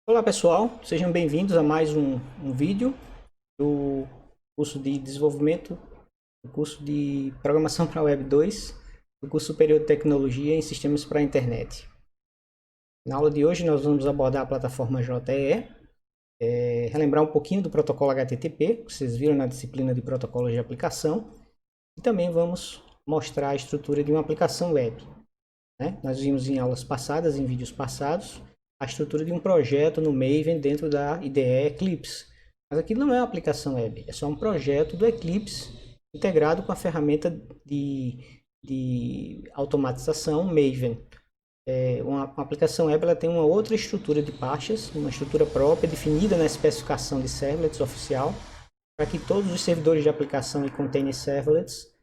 Olá pessoal, sejam bem-vindos a mais um vídeo do curso de desenvolvimento, do curso de programação para Web 2, do curso superior de tecnologia em sistemas para a internet. Na aula de hoje nós vamos abordar a plataforma JEE, relembrar um pouquinho do protocolo HTTP, que vocês viram na disciplina de protocolos de aplicação, e também vamos mostrar a estrutura de uma aplicação web. Nós vimos em aulas passadas, em vídeos passados, a estrutura de um projeto no Maven dentro da IDE Eclipse. Mas aqui não é uma aplicação web, é só um projeto do Eclipse integrado com a ferramenta de automatização Maven. Uma aplicação web ela tem uma outra estrutura de pastas, uma estrutura própria definida na especificação de servlets oficial, para que todos os servidores de aplicação e container servlets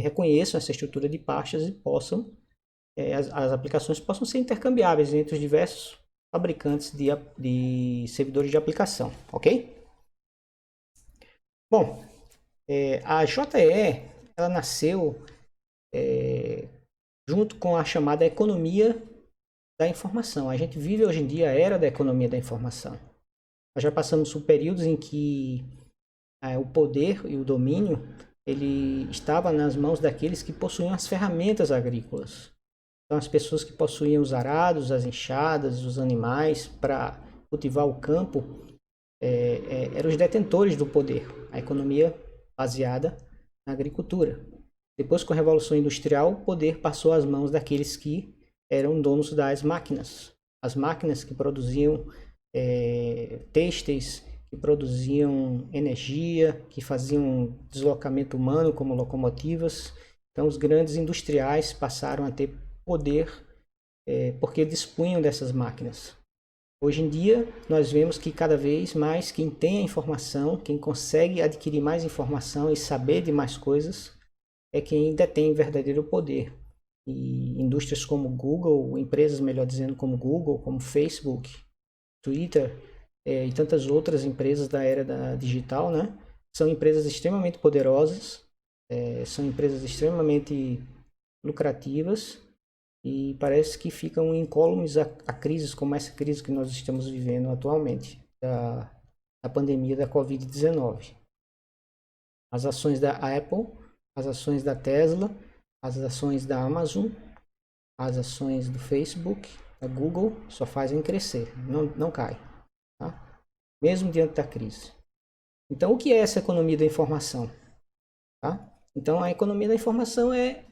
reconheçam essa estrutura de pastas e possam as aplicações possam ser intercambiáveis entre os diversos fabricantes de servidores de aplicação, ok? Bom, a JEE ela nasceu junto com a chamada economia da informação. A gente vive hoje em dia a era da economia da informação. Nós já passamos por períodos em que o poder e o domínio ele estava nas mãos daqueles que possuíam as ferramentas agrícolas. Então, as pessoas que possuíam os arados, as enxadas, os animais para cultivar o campo eram os detentores do poder. A economia baseada na agricultura. Depois, com a Revolução Industrial, o poder passou às mãos daqueles que eram donos das máquinas. As máquinas que produziam têxteis, que produziam energia, que faziam deslocamento humano, como locomotivas. Então, os grandes industriais passaram a ter poder porque dispunham dessas máquinas. Hoje em dia, nós vemos que cada vez mais quem tem a informação, quem consegue adquirir mais informação e saber de mais coisas, é quem detém verdadeiro poder. E indústrias como Google, empresas, melhor dizendo, como Google, como Facebook, Twitter e tantas outras empresas da era digital, são empresas extremamente poderosas, são empresas extremamente lucrativas, e parece que ficam incólumes a crises como essa crise que nós estamos vivendo atualmente, da pandemia da Covid-19. As ações da Apple, as ações da Tesla, as ações da Amazon, as ações do Facebook, da Google, só fazem crescer, não cai, tá? Mesmo diante da crise. Então, o que é essa economia da informação? Tá? Então, a economia da informação é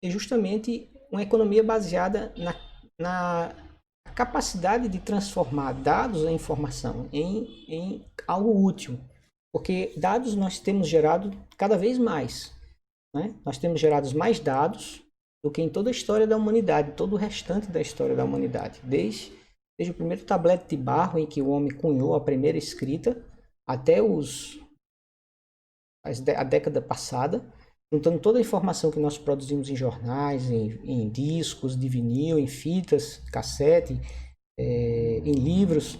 justamente uma economia baseada na capacidade de transformar dados em informação, em algo útil. Porque dados nós temos gerado cada vez mais. Nós temos gerado mais dados do que em toda a história da humanidade, todo o restante da história da humanidade. Desde o primeiro tablete de barro em que o homem cunhou a primeira escrita, até a década passada, juntando toda a informação que nós produzimos em jornais, em discos de vinil, em fitas, cassete, em livros,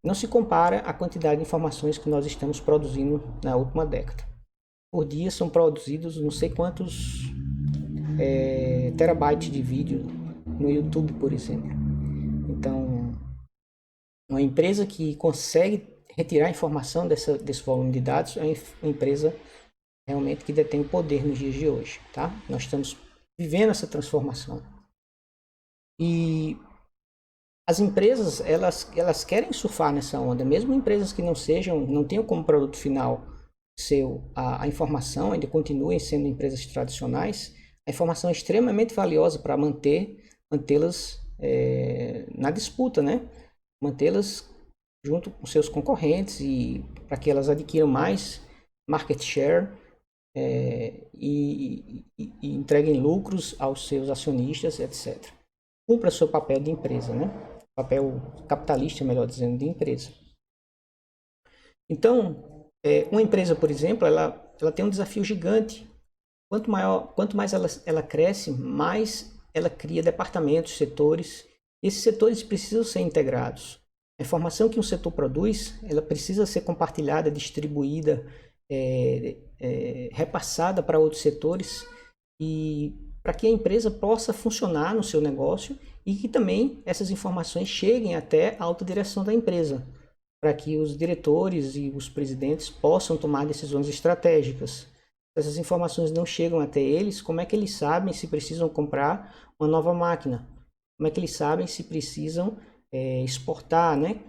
não se compara à quantidade de informações que nós estamos produzindo na última década. Por dia são produzidos não sei quantos terabytes de vídeo no YouTube, por exemplo. Então, uma empresa que consegue retirar informação desse volume de dados é uma empresa realmente que detém o poder nos dias de hoje, tá? Nós estamos vivendo essa transformação. E as empresas, elas querem surfar nessa onda, mesmo empresas que não tenham como produto final a informação, ainda continuem sendo empresas tradicionais, a informação é extremamente valiosa para mantê-las na disputa, Mantê-las junto com seus concorrentes e para que elas adquiram mais market share, e entreguem lucros aos seus acionistas, etc. Cumpra seu papel de empresa, papel capitalista, melhor dizendo, de empresa. Então, uma empresa, por exemplo, ela tem um desafio gigante. Quanto mais ela cresce, mais ela cria departamentos, setores. E esses setores precisam ser integrados. A informação que um setor produz, ela precisa ser compartilhada, distribuída, repassada para outros setores, e para que a empresa possa funcionar no seu negócio e que também essas informações cheguem até a alta direção da empresa, para que os diretores e os presidentes possam tomar decisões estratégicas. Se essas informações não chegam até eles, como é que eles sabem se precisam comprar uma nova máquina? Como é que eles sabem se precisam exportar, né?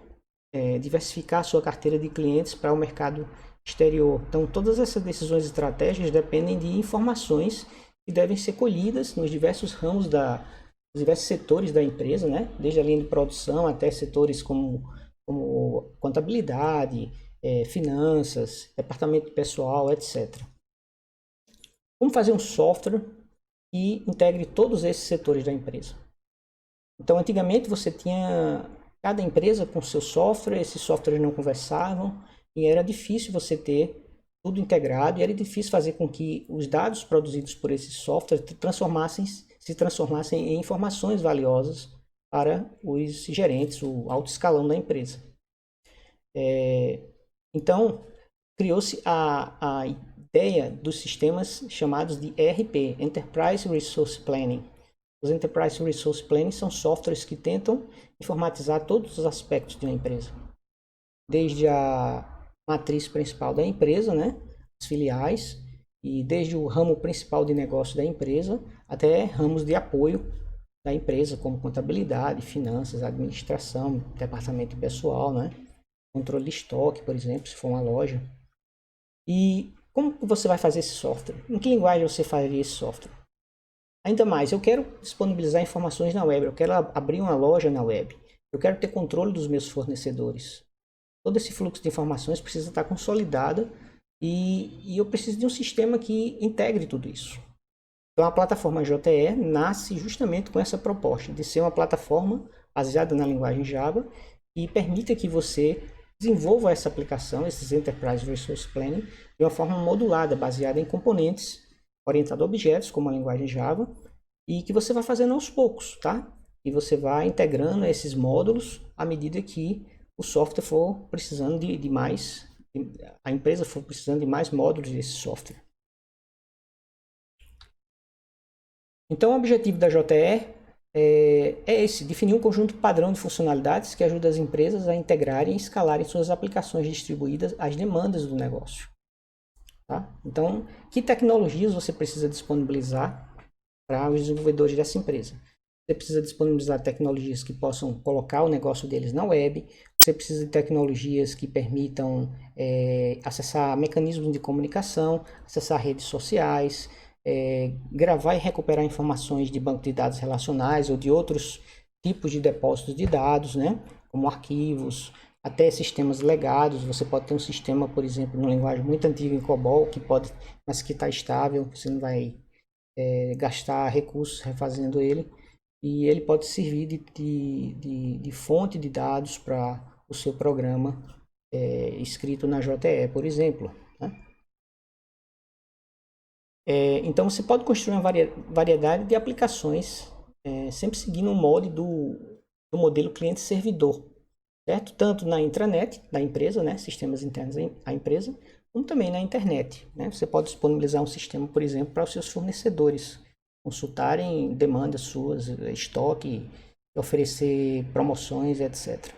Diversificar a sua carteira de clientes para o mercado exterior? Então, todas essas decisões estratégicas dependem de informações que devem ser colhidas nos diversos ramos nos diversos setores da empresa, né? Desde a linha de produção até setores como contabilidade, finanças, departamento pessoal, etc. Como fazer um software que integre todos esses setores da empresa? Então, antigamente você tinha cada empresa com seu software, esses softwares não conversavam e era difícil você ter tudo integrado e era difícil fazer com que os dados produzidos por esse software se transformassem em informações valiosas para os gerentes, o alto escalão da empresa. Então, criou-se a ideia dos sistemas chamados de ERP, Enterprise Resource Planning. Os Enterprise Resource Planning são softwares que tentam informatizar todos os aspectos de uma empresa. Desde a matriz principal da empresa, né, as filiais, e desde o ramo principal de negócio da empresa até ramos de apoio da empresa, como contabilidade, finanças, administração, departamento pessoal, né, controle de estoque, por exemplo, se for uma loja. E como você vai fazer esse software? Em que linguagem você faria esse software? Ainda mais, eu quero disponibilizar informações na web, eu quero abrir uma loja na web, eu quero ter controle dos meus fornecedores. Todo esse fluxo de informações precisa estar consolidado e eu preciso de um sistema que integre tudo isso. Então a plataforma JE nasce justamente com essa proposta de ser uma plataforma baseada na linguagem Java e permita que você desenvolva essa aplicação, esses Enterprise Resource Planning, de uma forma modulada, baseada em componentes, orientado a objetos, como a linguagem Java, e que você vai fazendo aos poucos, tá? E você vai integrando esses módulos à medida que o software for precisando de mais, a empresa for precisando de mais módulos desse software. Então, o objetivo da JE é esse, definir um conjunto padrão de funcionalidades que ajuda as empresas a integrarem e escalarem suas aplicações distribuídas às demandas do negócio. Tá? Então, que tecnologias você precisa disponibilizar para os desenvolvedores dessa empresa? Você precisa disponibilizar tecnologias que possam colocar o negócio deles na web, você precisa de tecnologias que permitam acessar mecanismos de comunicação, acessar redes sociais, gravar e recuperar informações de banco de dados relacionais ou de outros tipos de depósitos de dados, né? Como arquivos, até sistemas legados. Você pode ter um sistema, por exemplo, numa linguagem muito antiga em COBOL, mas que está estável, você não vai gastar recursos refazendo ele, e ele pode servir de fonte de dados para o seu programa escrito na JE, por exemplo. Né? Então você pode construir uma variedade de aplicações, sempre seguindo o molde do modelo cliente-servidor, certo? Tanto na intranet da empresa, né? Sistemas internos à empresa, como também na internet. Né? Você pode disponibilizar um sistema, por exemplo, para os seus fornecedores consultarem demandas suas, estoque, oferecer promoções, etc.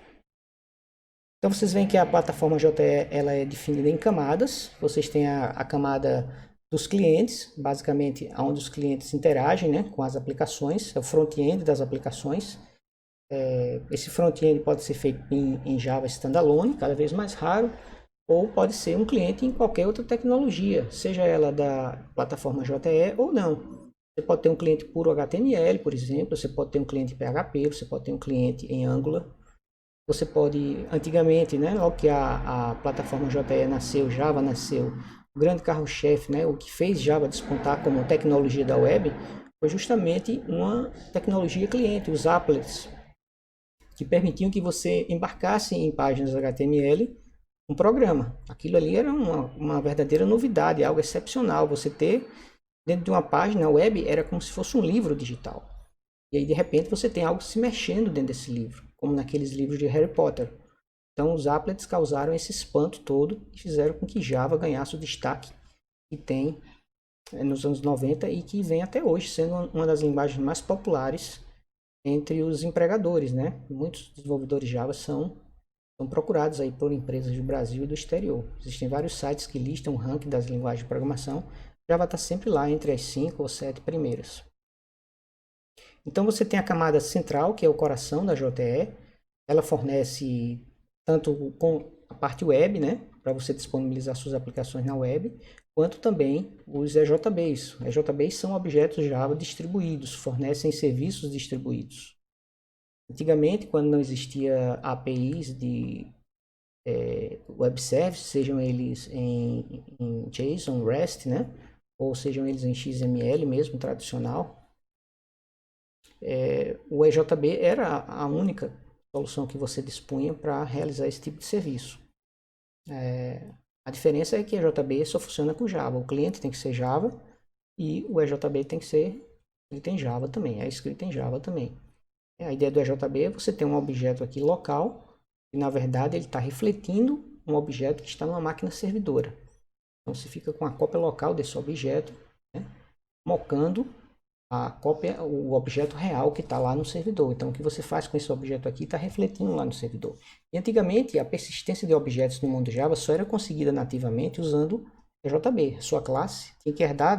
Então vocês veem que a plataforma JE ela é definida em camadas. Vocês têm a camada dos clientes, basicamente onde os clientes interagem, né, com as aplicações, é o front-end das aplicações. Esse front-end pode ser feito em Java Standalone, cada vez mais raro, ou pode ser um cliente em qualquer outra tecnologia, seja ela da plataforma JE ou não. Você pode ter um cliente puro HTML, por exemplo, você pode ter um cliente PHP, você pode ter um cliente em Angular. Você pode, antigamente, né, logo que a plataforma JE nasceu, Java nasceu, o grande carro-chefe, né, o que fez Java despontar como tecnologia da web, foi justamente uma tecnologia cliente, os applets, que permitiam que você embarcasse em páginas HTML um programa. Aquilo ali era uma verdadeira novidade, algo excepcional. Você ter dentro de uma página web era como se fosse um livro digital. E aí, de repente, você tem algo se mexendo dentro desse livro, como naqueles livros de Harry Potter. Então, os applets causaram esse espanto todo e fizeram com que Java ganhasse o destaque que tem nos anos 90 e que vem até hoje, sendo uma das linguagens mais populares entre os empregadores, né? Muitos desenvolvedores Java são procurados aí por empresas do Brasil e do exterior. Existem vários sites que listam o ranking das linguagens de programação. Java está sempre lá entre as 5 ou 7 primeiras. Então você tem a camada central, que é o coração da JTE. Ela fornece tanto com a parte web, né, para você disponibilizar suas aplicações na web, quanto também os EJBs. EJBs são objetos Java distribuídos, fornecem serviços distribuídos. Antigamente, quando não existia APIs de web services, sejam eles em JSON, REST, né, ou sejam eles em XML mesmo, tradicional, o EJB era a única solução que você dispunha para realizar esse tipo de serviço. A diferença é que a EJB só funciona com Java. O cliente tem que ser Java e o EJB tem que ser escrito em Java também. É escrito em Java também. A ideia do EJB é você ter um objeto aqui local e, na verdade, ele está refletindo um objeto que está numa máquina servidora. Então, você fica com a cópia local desse objeto, né, mocando a cópia, o objeto real que está lá no servidor. Então, o que você faz com esse objeto aqui está refletindo lá no servidor. E antigamente, a persistência de objetos no mundo Java só era conseguida nativamente usando EJB. A sua classe tinha que herdar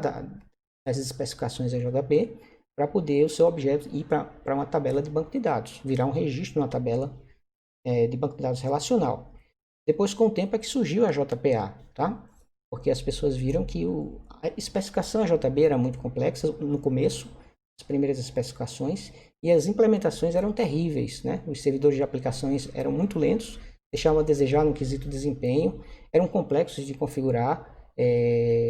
das especificações EJB para poder o seu objeto ir para uma tabela de banco de dados, virar um registro numa tabela de banco de dados relacional. Depois, com o tempo, é que surgiu a JPA, tá? Porque as pessoas viram que a especificação JB era muito complexa no começo, as primeiras especificações, e as implementações eram terríveis, né? Os servidores de aplicações eram muito lentos, deixavam a desejar no quesito desempenho, eram complexos de configurar,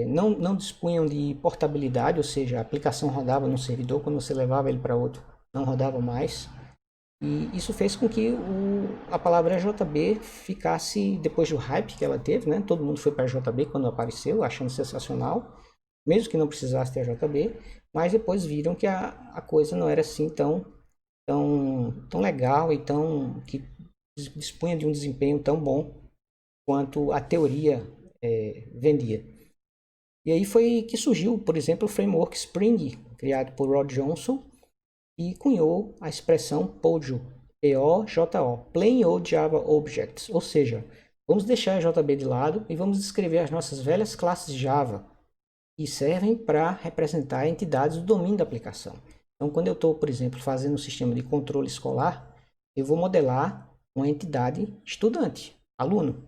não dispunham de portabilidade, ou seja, a aplicação rodava no servidor, quando você levava ele para outro, não rodava mais. E isso fez com que a palavra JB ficasse, depois do hype que ela teve, né? Todo mundo foi para JB quando apareceu, achando sensacional, mesmo que não precisasse ter JB, mas depois viram que a coisa não era assim tão legal e que dispunha de um desempenho tão bom quanto a teoria vendia. E aí foi que surgiu, por exemplo, o framework Spring, criado por Rod Johnson, e cunhou a expressão POJO, P-O-J-O, Plain Old Java Objects, ou seja, vamos deixar a JB de lado e vamos descrever as nossas velhas classes Java, que servem para representar entidades do domínio da aplicação. Então, quando eu estou, por exemplo, fazendo um sistema de controle escolar, eu vou modelar uma entidade estudante, aluno.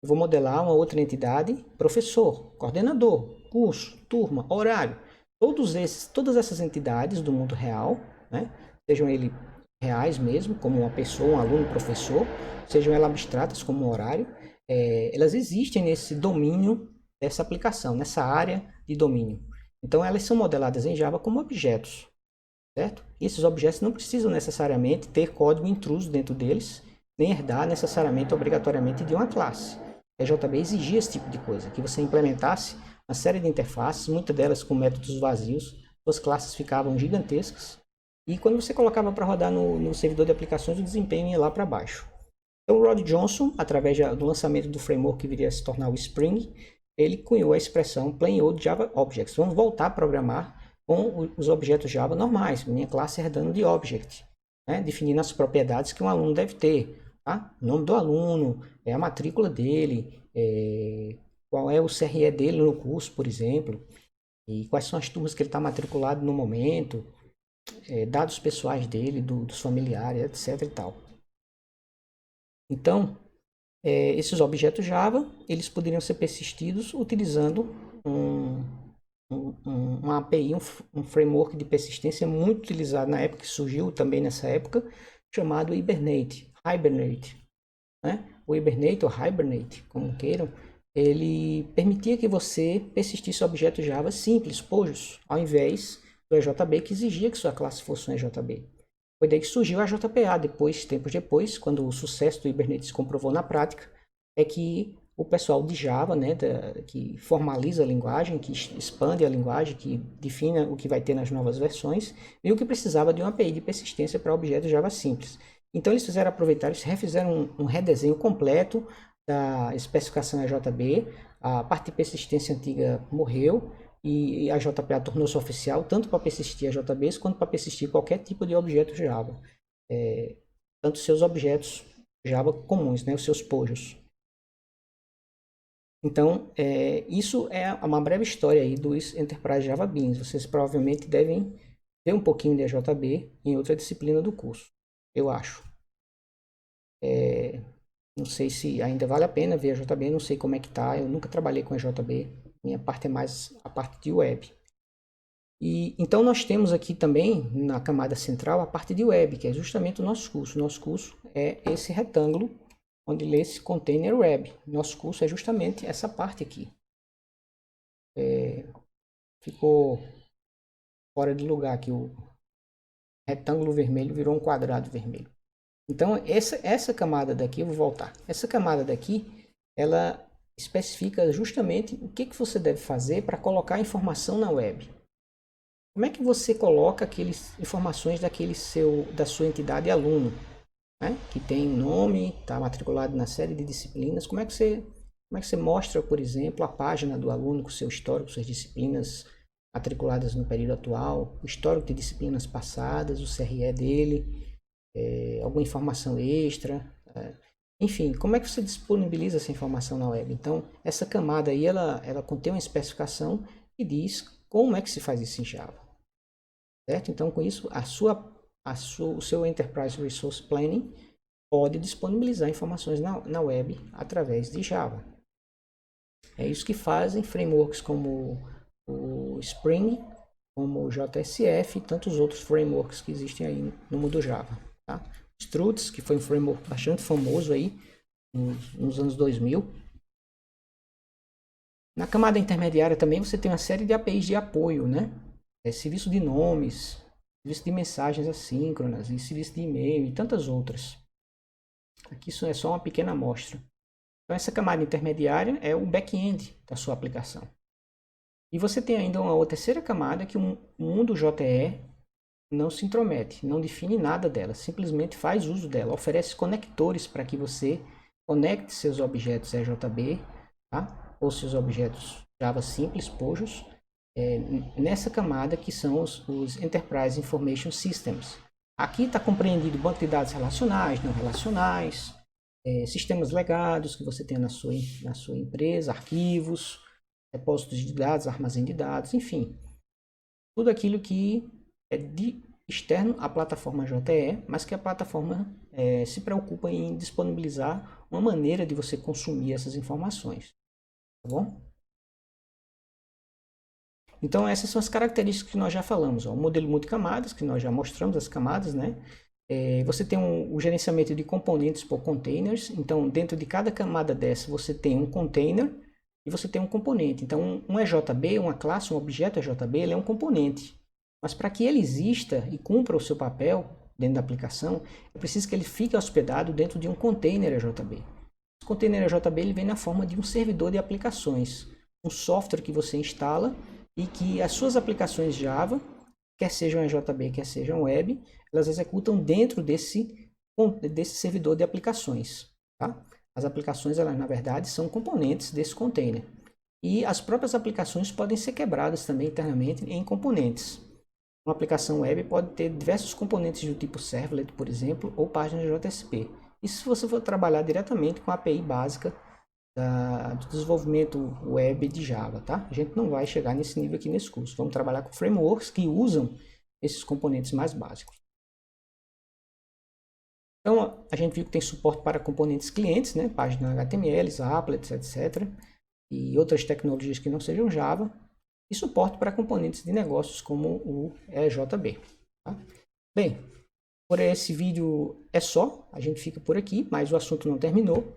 Eu vou modelar uma outra entidade, professor, coordenador, curso, turma, horário. Todas essas entidades do mundo real, né, sejam eles reais mesmo, como uma pessoa, um aluno, professor, sejam elas abstratas como um horário, elas existem nesse domínio dessa aplicação, nessa área de domínio. Então elas são modeladas em Java como objetos, certo? E esses objetos não precisam necessariamente ter código intruso dentro deles, nem herdar necessariamente, obrigatoriamente de uma classe. A JB exigia esse tipo de coisa, que você implementasse uma série de interfaces, muitas delas com métodos vazios, suas classes ficavam gigantescas, e quando você colocava para rodar no servidor de aplicações, o desempenho ia lá para baixo. Então, o Rod Johnson, através do lançamento do framework que viria a se tornar o Spring, ele cunhou a expressão Plain Old Java Objects. Vamos voltar a programar com os objetos Java normais, minha classe herdando de object, né? Definindo as propriedades que um aluno deve ter. Tá? O nome do aluno, a matrícula dele, qual é o CRE dele no curso, por exemplo, e quais são as turmas que ele está matriculado no momento, dados pessoais dele, dos familiares, etc. e tal. Então, esses objetos Java, eles poderiam ser persistidos utilizando uma API, um framework de persistência muito utilizado na época, que surgiu também nessa época, chamado Hibernate. Né? O Hibernate ou Hibernate, como queiram, ele permitia que você persistisse objetos Java simples, POJOs, ao invés do EJB, que exigia que sua classe fosse um EJB. Foi daí que surgiu a JPA, tempos depois, quando o sucesso do Hibernate se comprovou na prática, é que o pessoal de Java, né, que formaliza a linguagem, que expande a linguagem, que define o que vai ter nas novas versões, viu que precisava de uma API de persistência para objetos Java simples. Então eles eles refizeram um redesenho completo da especificação EJB, a parte de persistência antiga morreu, e a JPA tornou-se oficial tanto para persistir a JBase quanto para persistir qualquer tipo de objeto Java. Tanto seus objetos Java comuns, né, os seus POJOs. Então, isso é uma breve história aí dos Enterprise Java Beans. Vocês provavelmente devem ver um pouquinho de EJB em outra disciplina do curso, eu acho. Não sei se ainda vale a pena ver a JB, não sei como é que tá, eu nunca trabalhei com a JB, minha parte é mais a parte de web. E então nós temos aqui também na camada central a parte de web, que é justamente o nosso curso. Nosso curso é esse retângulo onde lê esse container web. Nosso curso é justamente essa parte aqui. Ficou fora de lugar aqui, o retângulo vermelho virou um quadrado vermelho. Então essa camada daqui, eu vou voltar. Essa camada daqui, ela especifica justamente o que você deve fazer para colocar informação na web. Como é que você coloca aquelas informações da sua entidade aluno, né? Que tem um nome, está matriculado na série de disciplinas. Como é que você mostra, por exemplo, a página do aluno com seu histórico, suas disciplinas matriculadas no período atual, o histórico de disciplinas passadas, o CRE dele, alguma informação extra, enfim, como é que você disponibiliza essa informação na web? Então, essa camada aí, ela contém uma especificação que diz como é que se faz isso em Java. Certo? Então, com isso, o seu Enterprise Resource Planning pode disponibilizar informações na web através de Java. É isso que fazem frameworks como o Spring, como o JSF e tantos outros frameworks que existem aí no mundo Java. Tá? Struts, que foi um framework bastante famoso aí nos anos 2000. Na camada intermediária também você tem uma série de APIs de apoio, né? Serviço de nomes, serviço de mensagens assíncronas, e serviço de e-mail e tantas outras. Aqui isso é só uma pequena amostra. Então essa camada intermediária é o back-end da sua aplicação. E você tem ainda uma terceira camada que o mundo JE não se intromete, não define nada dela, simplesmente faz uso dela, oferece conectores para que você conecte seus objetos EJB, tá? Ou seus objetos Java simples, POJOs, nessa camada que são os Enterprise Information Systems. Aqui está compreendido banco de dados relacionais, não relacionais, sistemas legados que você tem na sua empresa, arquivos, depósitos de dados, armazém de dados, enfim. Tudo aquilo que é de externo à plataforma JE, mas que a plataforma se preocupa em disponibilizar uma maneira de você consumir essas informações. Tá bom? Então essas são as características que nós já falamos. Ó. O modelo multicamadas, que nós já mostramos as camadas, né? Você tem o gerenciamento de componentes por containers. Então dentro de cada camada dessa você tem um container e você tem um componente. Então um EJB, uma classe, um objeto EJB, ele é um componente. Mas para que ele exista e cumpra o seu papel dentro da aplicação, é preciso que ele fique hospedado dentro de um container EJB. Esse container EJB ele vem na forma de um servidor de aplicações, um software que você instala e que as suas aplicações Java, quer sejam EJB, quer sejam web, elas executam dentro desse servidor de aplicações. Tá? As aplicações, elas na verdade, são componentes desse container. E as próprias aplicações podem ser quebradas também internamente em componentes. Uma aplicação web pode ter diversos componentes do tipo servlet, por exemplo, ou páginas JSP. Isso se você for trabalhar diretamente com a API básica do desenvolvimento web de Java, tá? A gente não vai chegar nesse nível aqui nesse curso. Vamos trabalhar com frameworks que usam esses componentes mais básicos. Então, a gente viu que tem suporte para componentes clientes, né? Páginas HTML, applets, etc. E outras tecnologias que não sejam Java. E suporte para componentes de negócios como o EJB. Tá? Bem, por esse vídeo é só. A gente fica por aqui, mas o assunto não terminou.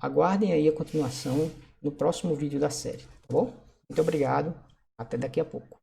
Aguardem aí a continuação no próximo vídeo da série, tá bom? Muito obrigado, até daqui a pouco.